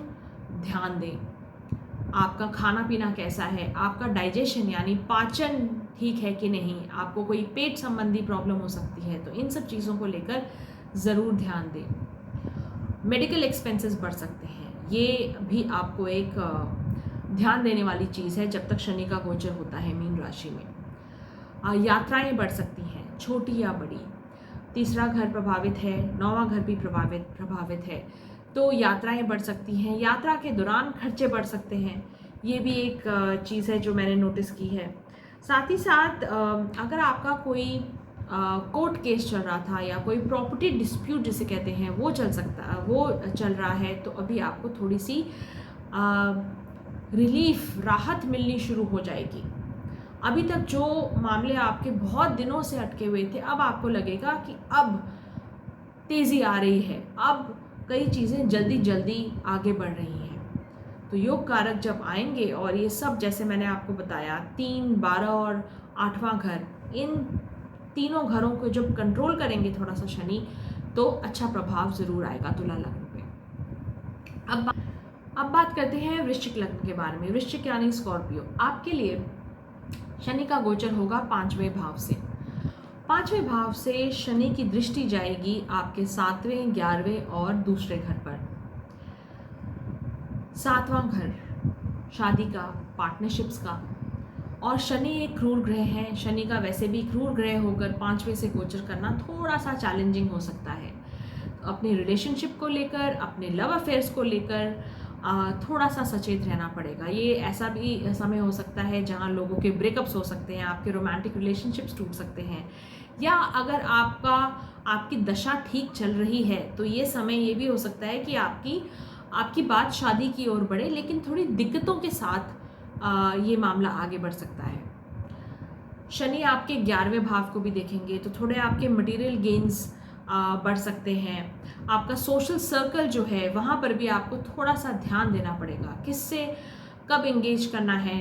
[SPEAKER 1] ध्यान दें। आपका खाना पीना कैसा है, आपका डाइजेशन यानी पाचन ठीक है कि नहीं, आपको कोई पेट संबंधी प्रॉब्लम हो सकती है, तो इन सब चीज़ों को लेकर ज़रूर ध्यान दें। मेडिकल एक्सपेंसेस बढ़ सकते हैं, ये भी आपको एक ध्यान देने वाली चीज़ है जब तक शनि का गोचर होता है मीन राशि में। यात्राएं बढ़ सकती हैं, छोटी या बड़ी। तीसरा घर प्रभावित है, 9वां घर भी प्रभावित है, तो यात्राएं बढ़ सकती हैं। यात्रा के दौरान खर्चे बढ़ सकते हैं, ये भी एक चीज़ है जो मैंने नोटिस की है। साथ ही साथ अगर आपका कोई कोर्ट केस चल रहा था या कोई प्रॉपर्टी डिस्प्यूट जिसे कहते हैं वो चल रहा है, तो अभी आपको थोड़ी सी रिलीफ, राहत मिलनी शुरू हो जाएगी। अभी तक जो मामले आपके बहुत दिनों से अटके हुए थे, अब आपको लगेगा कि अब तेज़ी आ रही है, अब कई चीज़ें जल्दी जल्दी आगे बढ़ रही हैं। तो योग कारक जब आएंगे और ये सब जैसे मैंने आपको बताया 3, 12 और 8वां घर, इन तीनों घरों को जब कंट्रोल करेंगे थोड़ा सा शनि, तो अच्छा प्रभाव ज़रूर आएगा तुला लग्न पे। अब बात करते हैं वृश्चिक लग्न के बारे में। वृश्चिक यानी स्कॉर्पियो, आपके लिए शनि का गोचर होगा 5वें भाव से। 5वें भाव से शनि की दृष्टि जाएगी आपके 7वें, 11वें और दूसरे घर पर। 7वां घर शादी का, पार्टनरशिप्स का, और शनि एक क्रूर ग्रह है। शनि का वैसे भी क्रूर ग्रह होकर 5वें से गोचर करना थोड़ा सा चैलेंजिंग हो सकता है। तो अपने रिलेशनशिप को लेकर, अपने लव अफेयर्स को लेकर थोड़ा सा सचेत रहना पड़ेगा। ये ऐसा भी समय हो सकता है जहाँ लोगों के ब्रेकअप्स हो सकते हैं, आपके रोमांटिक रिलेशनशिप्स टूट सकते हैं, या अगर आपकी दशा ठीक चल रही है तो ये समय ये भी हो सकता है कि आपकी बात शादी की ओर बढ़े, लेकिन थोड़ी दिक्कतों के साथ ये मामला आगे बढ़ सकता है। शनि आपके 11वें भाव को भी देखेंगे तो थोड़े आपके मटेरियल गेन्स बढ़ सकते हैं। आपका सोशल सर्कल जो है वहाँ पर भी आपको थोड़ा सा ध्यान देना पड़ेगा, किससे कब एंगेज करना है,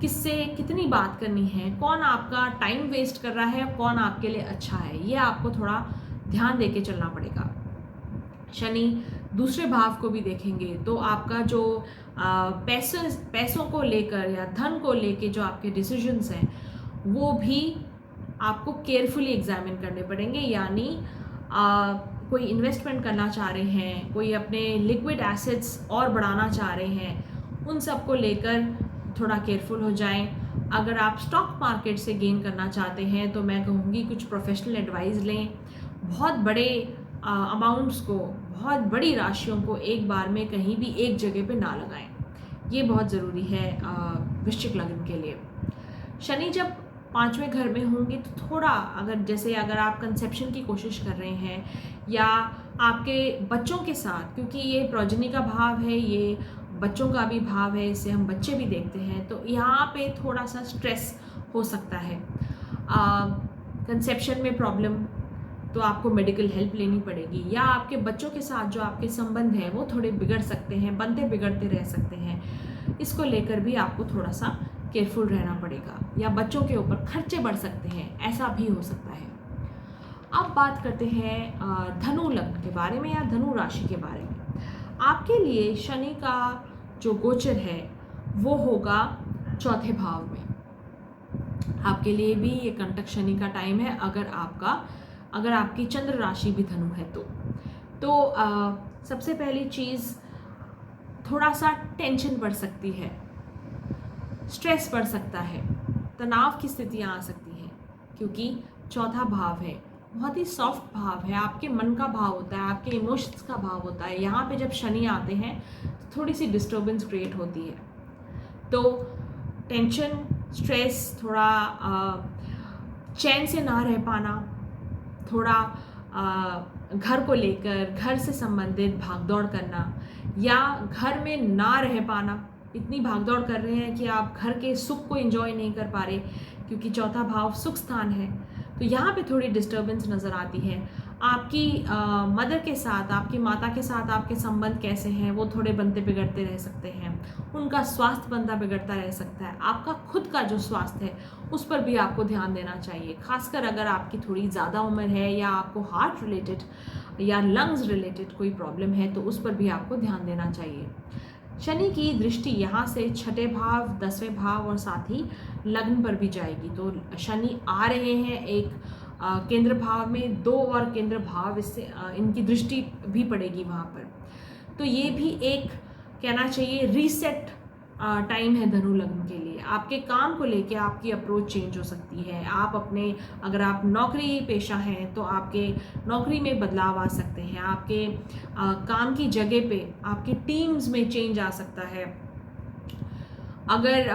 [SPEAKER 1] किससे कितनी बात करनी है, कौन आपका टाइम वेस्ट कर रहा है, कौन आपके लिए अच्छा है, ये आपको थोड़ा ध्यान देके चलना पड़ेगा। शनि दूसरे भाव को भी देखेंगे तो आपका जो पैसों को लेकर या धन को लेकर जो आपके डिसीजंस हैं वो भी आपको केयरफुली एग्जामिन करने पड़ेंगे। यानी कोई इन्वेस्टमेंट करना चाह रहे हैं, कोई अपने लिक्विड एसेट्स और बढ़ाना चाह रहे हैं, उन सब को लेकर थोड़ा केयरफुल हो जाएं। अगर आप स्टॉक मार्केट से गेन करना चाहते हैं तो मैं कहूँगी कुछ प्रोफेशनल एडवाइस लें। बहुत बड़े अमाउंट्स को, बहुत बड़ी राशियों को एक बार में कहीं भी एक जगह पे ना लगाएं, ये बहुत ज़रूरी है वृश्चिक लग्न के लिए। शनि जब 5वें घर में होंगे तो थोड़ा अगर आप कंसेप्शन की कोशिश कर रहे हैं या आपके बच्चों के साथ, क्योंकि ये प्रोजनी का भाव है, ये बच्चों का भी भाव है, इससे हम बच्चे भी देखते हैं, तो यहाँ पे थोड़ा सा स्ट्रेस हो सकता है। कंसेप्शन में प्रॉब्लम, तो आपको मेडिकल हेल्प लेनी पड़ेगी, या आपके बच्चों के साथ जो आपके संबंध हैं वो थोड़े बिगड़ सकते हैं, बनते बिगड़ते रह सकते हैं। इसको लेकर भी आपको थोड़ा सा केयरफुल रहना पड़ेगा, या बच्चों के ऊपर खर्चे बढ़ सकते हैं, ऐसा भी हो सकता है। अब बात करते हैं धनु लग्न के बारे में या धनु राशि के बारे में। आपके लिए शनि का जो गोचर है वो होगा 4थे भाव में। आपके लिए भी ये कंटक शनि का टाइम है अगर आपकी चंद्र राशि भी धनु है तो सबसे पहली चीज़, थोड़ा सा टेंशन बढ़ सकती है, स्ट्रेस बढ़ सकता है, तनाव की स्थितियाँ आ सकती हैं, क्योंकि चौथा भाव है, बहुत ही सॉफ्ट भाव है, आपके मन का भाव होता है, आपके इमोशंस का भाव होता है। यहाँ पे जब शनि आते हैं तो थोड़ी सी डिस्टर्बेंस क्रिएट होती है। तो टेंशन, स्ट्रेस, थोड़ा चैन से ना रह पाना, थोड़ा घर को लेकर, घर से संबंधित भागदौड़ करना, या घर में ना रह पाना, इतनी भागदौड़ कर रहे हैं कि आप घर के सुख को एंजॉय नहीं कर पा रहे, क्योंकि चौथा भाव सुख स्थान है। तो यहाँ पे थोड़ी डिस्टर्बेंस नज़र आती है। आपकी मदर के साथ, आपकी माता के साथ आपके संबंध कैसे हैं, वो थोड़े बनते बिगड़ते रह सकते हैं, उनका स्वास्थ्य बनता बिगड़ता रह सकता है। आपका खुद का जो स्वास्थ्य है उस पर भी आपको ध्यान देना चाहिए, खासकर अगर आपकी थोड़ी ज़्यादा उम्र है या आपको हार्ट रिलेटेड या लंग्स रिलेटेड कोई प्रॉब्लम है तो उस पर भी आपको ध्यान देना चाहिए। शनि की दृष्टि यहाँ से छठे भाव, 10वें भाव और साथ ही लग्न पर भी जाएगी। तो शनि आ रहे हैं एक केंद्र भाव में, 2 और केंद्र भाव, इससे इनकी दृष्टि भी पड़ेगी वहाँ पर। तो ये भी एक कहना चाहिए रीसेट टाइम है धनु लग्न के लिए। आपके काम को लेके आपकी अप्रोच चेंज हो सकती है। आप अपने, अगर आप नौकरी पेशा हैं तो आपके नौकरी में बदलाव आ सकते हैं, आपके काम की जगह पे, आपकी टीम्स में चेंज आ सकता है। अगर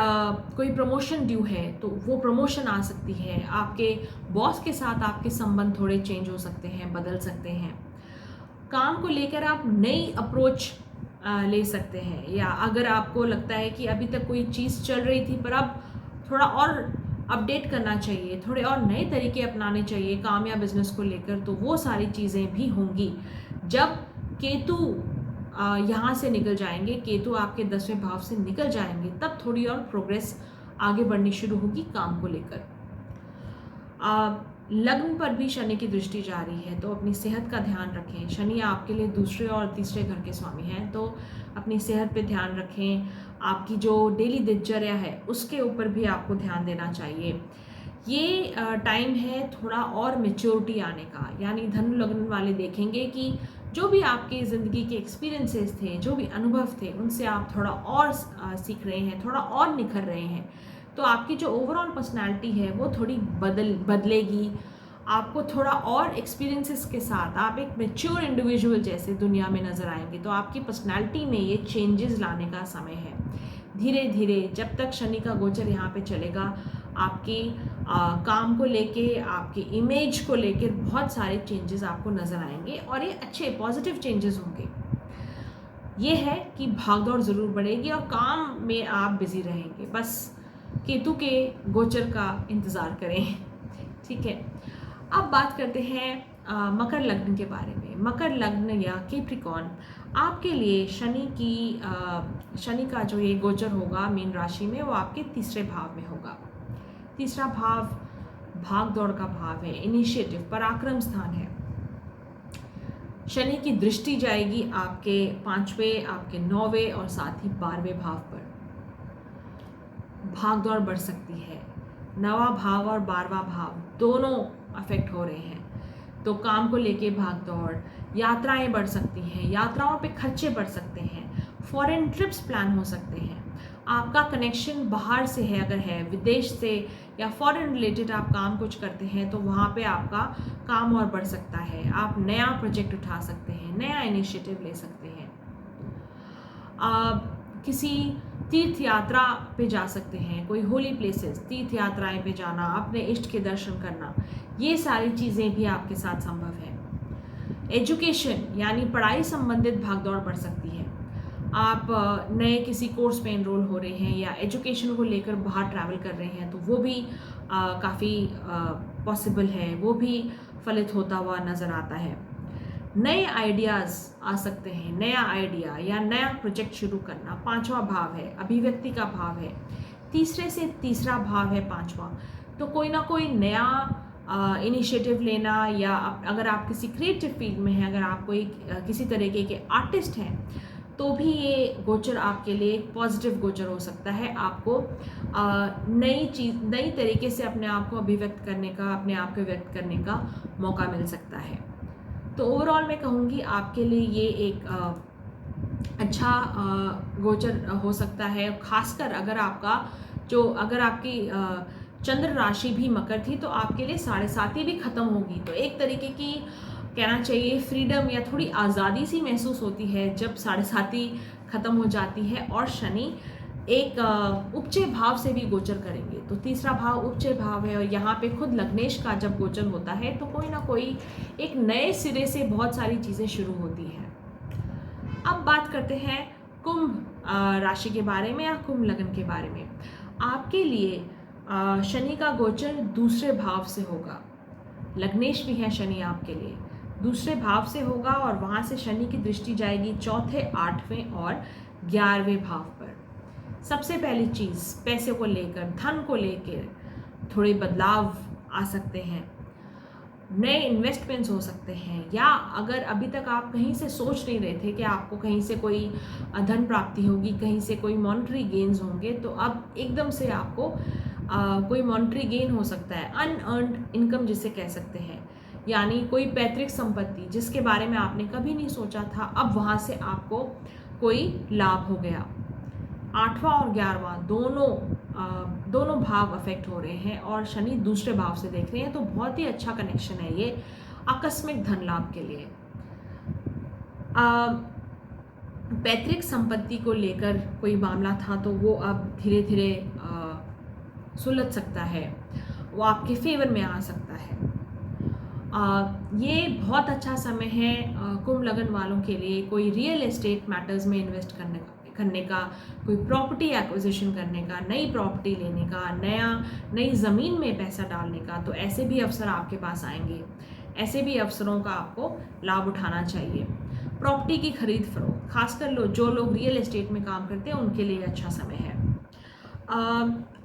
[SPEAKER 1] कोई प्रमोशन ड्यू है तो वो प्रमोशन आ सकती है। आपके बॉस के साथ आपके संबंध थोड़े चेंज हो सकते हैं, बदल सकते हैं। काम को लेकर आप नई अप्रोच ले सकते हैं, या अगर आपको लगता है कि अभी तक कोई चीज़ चल रही थी पर अब थोड़ा और अपडेट करना चाहिए, थोड़े और नए तरीके अपनाने चाहिए काम या बिजनेस को लेकर, तो वो सारी चीज़ें भी होंगी। जब केतु यहाँ से निकल जाएंगे, केतु आपके 10वें भाव से निकल जाएंगे, तब थोड़ी और प्रोग्रेस आगे बढ़नी शुरू होगी काम को लेकर। लग्न पर भी शनि की दृष्टि जारी है, तो अपनी सेहत का ध्यान रखें। शनि आपके लिए दूसरे और तीसरे घर के स्वामी हैं, तो अपनी सेहत पे ध्यान रखें। आपकी जो डेली दिनचर्या है उसके ऊपर भी आपको ध्यान देना चाहिए। ये टाइम है थोड़ा और मैच्योरिटी आने का, यानी धनु लग्न वाले देखेंगे कि जो भी आपके ज़िंदगी के एक्सपीरियंसेस थे, जो भी अनुभव थे, उनसे आप थोड़ा और सीख रहे हैं, थोड़ा और निखर रहे हैं। तो आपकी जो ओवरऑल पर्सनालिटी है वो थोड़ी बदलेगी। आपको थोड़ा और एक्सपीरियंसेस के साथ आप एक मैच्योर इंडिविजुअल जैसे दुनिया में नज़र आएंगे। तो आपकी पर्सनालिटी में ये चेंजेस लाने का समय है। धीरे धीरे जब तक शनि का गोचर यहाँ पे चलेगा, आपकी काम को लेके, आपकी इमेज को लेकर बहुत सारे चेंजेस आपको नज़र आएंगे, और ये अच्छे पॉजिटिव चेंजेस होंगे। ये है कि भागदौड़ ज़रूर बढ़ेगी और काम में आप बिज़ी रहेंगे। बस केतु के गोचर का इंतज़ार करें। ठीक है, अब बात करते हैं मकर लग्न के बारे में। मकर लग्न या कैप्रिकॉर्न, आपके लिए शनि का जो ये गोचर होगा मीन राशि में, वो आपके तीसरे भाव में होगा। तीसरा भाव भाग दौड़ का भाव है, इनिशिएटिव, पराक्रम स्थान है। शनि की दृष्टि जाएगी आपके 5वें, आपके 9वें और साथ ही 12वें भाव पर। भाग दौड़ बढ़ सकती है। 9वां भाव और 12वां भाव दोनों अफेक्ट हो रहे हैं, तो काम को लेके भाग दौड़, यात्राएं बढ़ सकती हैं, यात्राओं पे खर्चे बढ़ सकते हैं, फॉरेन ट्रिप्स प्लान हो सकते हैं। आपका कनेक्शन बाहर से है, अगर है विदेश से या फॉरेन रिलेटेड आप काम कुछ करते हैं तो वहाँ पे आपका काम और बढ़ सकता है। आप नया प्रोजेक्ट उठा सकते हैं, नया इनिशिएटिव ले सकते हैं। किसी तीर्थ यात्रा पे जा सकते हैं, कोई होली प्लेसेस, तीर्थ यात्राएं पे जाना, अपने इष्ट के दर्शन करना, ये सारी चीज़ें भी आपके साथ संभव है। एजुकेशन यानी पढ़ाई संबंधित भागदौड़ बढ़ सकती है। आप नए किसी कोर्स में एनरोल हो रहे हैं या एजुकेशन को लेकर बाहर ट्रैवल कर रहे हैं, तो वो भी काफ़ी पॉसिबल है, वो भी फलित होता हुआ नज़र आता है। नए आइडियाज़ आ सकते हैं, नया आइडिया या नया प्रोजेक्ट शुरू करना। 5वां भाव है, अभिव्यक्ति का भाव है। तीसरे से तीसरा भाव है 5वां, तो कोई ना कोई नया इनिशिएटिव लेना, या अगर आप किसी क्रिएटिव फील्ड में हैं, अगर आप कोई किसी तरीके के आर्टिस्ट हैं, तो भी ये गोचर आपके लिए एक पॉजिटिव गोचर हो सकता है। आपको नई तरीके से अपने आप को अभिव्यक्त करने का, अपने आप को व्यक्त करने का मौका मिल सकता है। तो ओवरऑल मैं कहूँगी आपके लिए ये एक अच्छा गोचर हो सकता है। खासकर अगर आपकी चंद्र राशि भी मकर थी तो आपके लिए 7.5 भी ख़त्म होगी, तो एक तरीके की कहना चाहिए फ्रीडम या थोड़ी आज़ादी सी महसूस होती है जब 7.5 ख़त्म हो जाती है। और शनि एक उपचय भाव से भी गोचर करेंगे, तो तीसरा भाव उपचय भाव है और यहाँ पे खुद लग्नेश का जब गोचर होता है तो कोई ना कोई एक नए सिरे से बहुत सारी चीज़ें शुरू होती हैं। अब बात करते हैं कुंभ राशि के बारे में या कुंभ लग्न के बारे में। आपके लिए शनि का गोचर दूसरे भाव से होगा। लग्नेश भी है शनि आपके लिए, दूसरे भाव से होगा और वहाँ से शनि की दृष्टि जाएगी चौथे, 8वें और 11वें भाव पर। सबसे पहली चीज़, पैसे को लेकर, धन को लेकर थोड़े बदलाव आ सकते हैं, नए इन्वेस्टमेंट्स हो सकते हैं, या अगर अभी तक आप कहीं से सोच नहीं रहे थे कि आपको कहीं से कोई धन प्राप्ति होगी, कहीं से कोई मॉनेटरी गेन्स होंगे, तो अब एकदम से आपको कोई मॉनेटरी गेन हो सकता है। अनअर्न्ड इनकम जिसे कह सकते हैं, यानी कोई पैतृक संपत्ति जिसके बारे में आपने कभी नहीं सोचा था, अब वहाँ से आपको कोई लाभ हो गया। 8वां और 11वां दोनों भाव अफेक्ट हो रहे हैं और शनि दूसरे भाव से देख रहे हैं, तो बहुत ही अच्छा कनेक्शन है ये आकस्मिक धन लाभ के लिए। पैतृक संपत्ति को लेकर कोई मामला था तो वो अब धीरे धीरे सुलझ सकता है, वो आपके फेवर में आ सकता है। ये बहुत अच्छा समय है कुंभ लग्न वालों के लिए कोई रियल एस्टेट मैटर्स में इन्वेस्ट करने का, कोई प्रॉपर्टी एक्विजिशन करने का, नई प्रॉपर्टी लेने का, नई ज़मीन में पैसा डालने का। तो ऐसे भी अवसर आपके पास आएंगे, ऐसे भी अवसरों का आपको लाभ उठाना चाहिए। प्रॉपर्टी की खरीद फरोख्त, खासकर जो लोग रियल एस्टेट में काम करते हैं उनके लिए अच्छा समय है।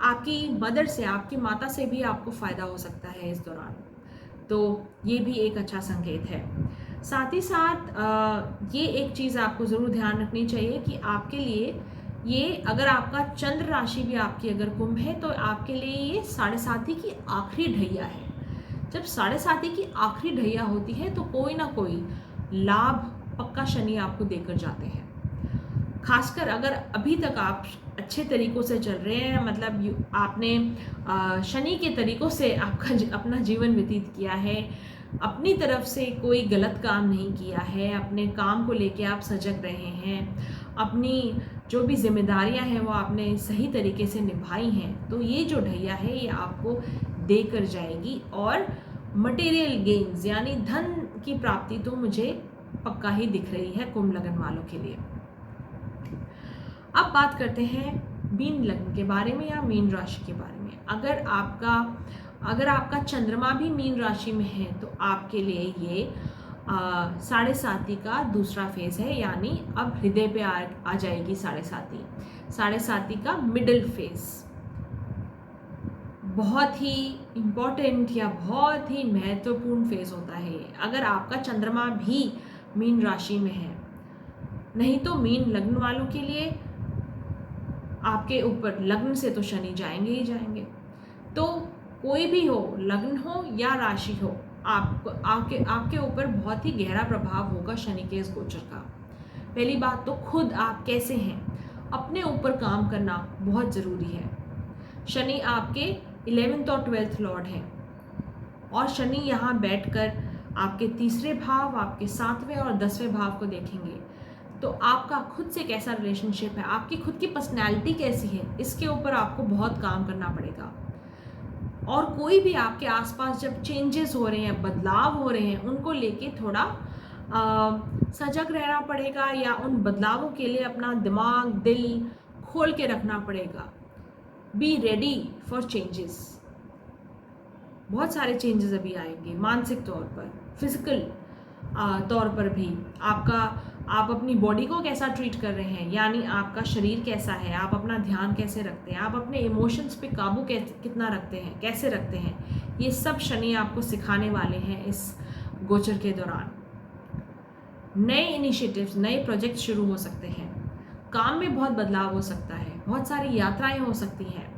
[SPEAKER 1] आपकी मदर से, आपकी माता से भी आपको फ़ायदा हो सकता है इस दौरान, तो ये भी एक अच्छा संकेत है। साथ ही साथ ये एक चीज़ आपको ज़रूर ध्यान रखनी चाहिए कि आपके लिए ये, अगर आपका चंद्र राशि भी आपकी अगर कुंभ है तो आपके लिए ये 7.5 की आखिरी ढैया है। जब 7.5 की आखिरी ढैया होती है तो कोई ना कोई लाभ पक्का शनि आपको देकर जाते हैं। खासकर अगर अभी तक आप अच्छे तरीक़ों से चल रहे हैं, मतलब आपने शनि के तरीक़ों से अपना जीवन व्यतीत किया है, अपनी तरफ से कोई गलत काम नहीं किया है, अपने काम को लेके आप सजग रहे हैं, अपनी जो भी जिम्मेदारियां हैं वो आपने सही तरीके से निभाई हैं, तो ये जो ढैया है ये आपको देकर जाएगी। और मटेरियल गेन्स यानी धन की प्राप्ति तो मुझे पक्का ही दिख रही है कुंभ लग्न वालों के लिए। अब बात करते हैं मीन लग्न के बारे में या मीन राशि के बारे में। अगर आपका चंद्रमा भी मीन राशि में है तो आपके लिए ये 7.5 का दूसरा फेज है, यानी अब हृदय पे आ जाएगी 7.5 का मिडिल फेज। बहुत ही इम्पोर्टेंट या बहुत ही महत्वपूर्ण फेज होता है अगर आपका चंद्रमा भी मीन राशि में है। नहीं तो मीन लग्न वालों के लिए आपके ऊपर लग्न से तो शनि जाएंगे ही जाएंगे। तो कोई भी हो, लग्न हो या राशि हो, आपके ऊपर बहुत ही गहरा प्रभाव होगा शनि के इस गोचर का। पहली बात तो खुद आप कैसे हैं, अपने ऊपर काम करना बहुत ज़रूरी है। शनि आपके 11th और 12th लॉर्ड हैं और शनि यहाँ बैठकर आपके तीसरे भाव, आपके 7वें और 10वें भाव को देखेंगे। तो आपका खुद से कैसा रिलेशनशिप है, आपकी खुद की पर्सनैलिटी कैसी है, इसके ऊपर आपको बहुत काम करना पड़ेगा। और कोई भी आपके आसपास जब चेंजेस हो रहे हैं, बदलाव हो रहे हैं, उनको लेके थोड़ा सजग रहना पड़ेगा या उन बदलावों के लिए अपना दिमाग, दिल खोल के रखना पड़ेगा। Be ready for changes. बहुत सारे चेंजेस अभी आएंगे, मानसिक तौर पर, फिजिकल तौर पर भी। आप अपनी बॉडी को कैसा ट्रीट कर रहे हैं, यानी आपका शरीर कैसा है, आप अपना ध्यान कैसे रखते हैं, आप अपने इमोशंस पे काबू कितना रखते हैं, कैसे रखते हैं, ये सब शनि आपको सिखाने वाले हैं इस गोचर के दौरान। नए इनिशिएटिव्स, नए प्रोजेक्ट शुरू हो सकते हैं, काम में बहुत बदलाव हो सकता है, बहुत सारी यात्राएं हो सकती हैं।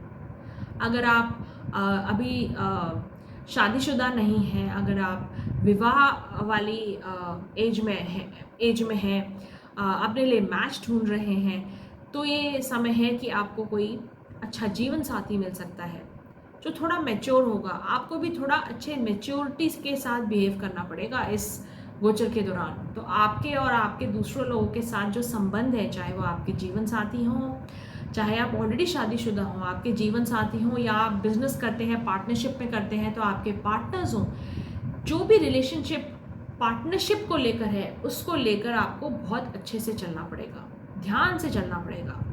[SPEAKER 1] अगर आप अभी शादीशुदा नहीं हैं, अगर आप विवाह वाली एज में हैं, अपने लिए मैच ढूंढ रहे हैं, तो ये समय है कि आपको कोई अच्छा जीवन साथी मिल सकता है जो थोड़ा मैच्योर होगा। आपको भी थोड़ा अच्छे मैच्योरिटी के साथ बिहेव करना पड़ेगा इस गोचर के दौरान। तो आपके और आपके दूसरों लोगों के साथ जो संबंध है, चाहे वो आपके जीवन साथी हों, चाहे आप ऑलरेडी शादीशुदा हों, आपके जीवन साथी हों, या आप बिजनेस करते हैं, पार्टनरशिप में करते हैं तो आपके पार्टनर्स हों, जो भी रिलेशनशिप पार्टनरशिप को लेकर है, उसको लेकर आपको बहुत अच्छे से चलना पड़ेगा, ध्यान से चलना पड़ेगा।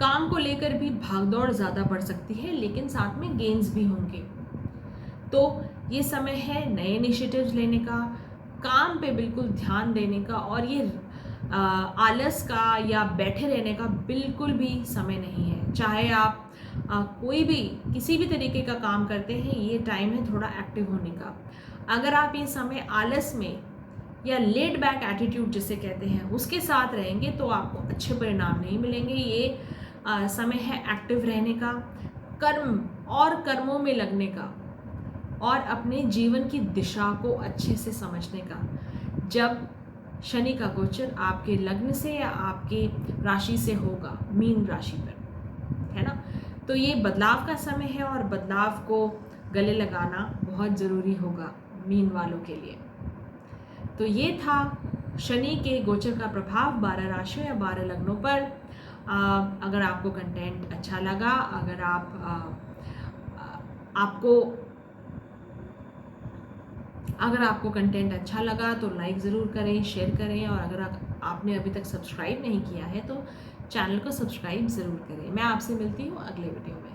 [SPEAKER 1] काम को लेकर भी भागदौड़ ज़्यादा बढ़ सकती है, लेकिन साथ में गेन्स भी होंगे। तो ये समय है नए इनिशिएटिव्स लेने का, काम पे बिल्कुल ध्यान देने का, और ये आलस का या बैठे रहने का बिल्कुल भी समय नहीं है। चाहे आप कोई भी किसी भी तरीके का काम करते हैं, ये टाइम है थोड़ा एक्टिव होने का। अगर आप ये समय आलस में या लेड बैक एटीट्यूड जिसे कहते हैं उसके साथ रहेंगे तो आपको अच्छे परिणाम नहीं मिलेंगे। ये समय है एक्टिव रहने का, कर्म और कर्मों में लगने का, और अपने जीवन की दिशा को अच्छे से समझने का। जब शनि का गोचर आपके लग्न से या आपके राशि से होगा, मीन राशि पर, है ना, तो ये बदलाव का समय है और बदलाव को गले लगाना बहुत ज़रूरी होगा मीन वालों के लिए। तो ये था शनि के गोचर का प्रभाव 12 राशियों या 12 लग्नों पर। अगर आपको कंटेंट अच्छा लगा, अगर आपको कंटेंट अच्छा लगा तो लाइक ज़रूर करें, शेयर करें, और अगर आपने अभी तक सब्सक्राइब नहीं किया है तो चैनल को सब्सक्राइब ज़रूर करें। मैं आपसे मिलती हूँ अगले वीडियो में।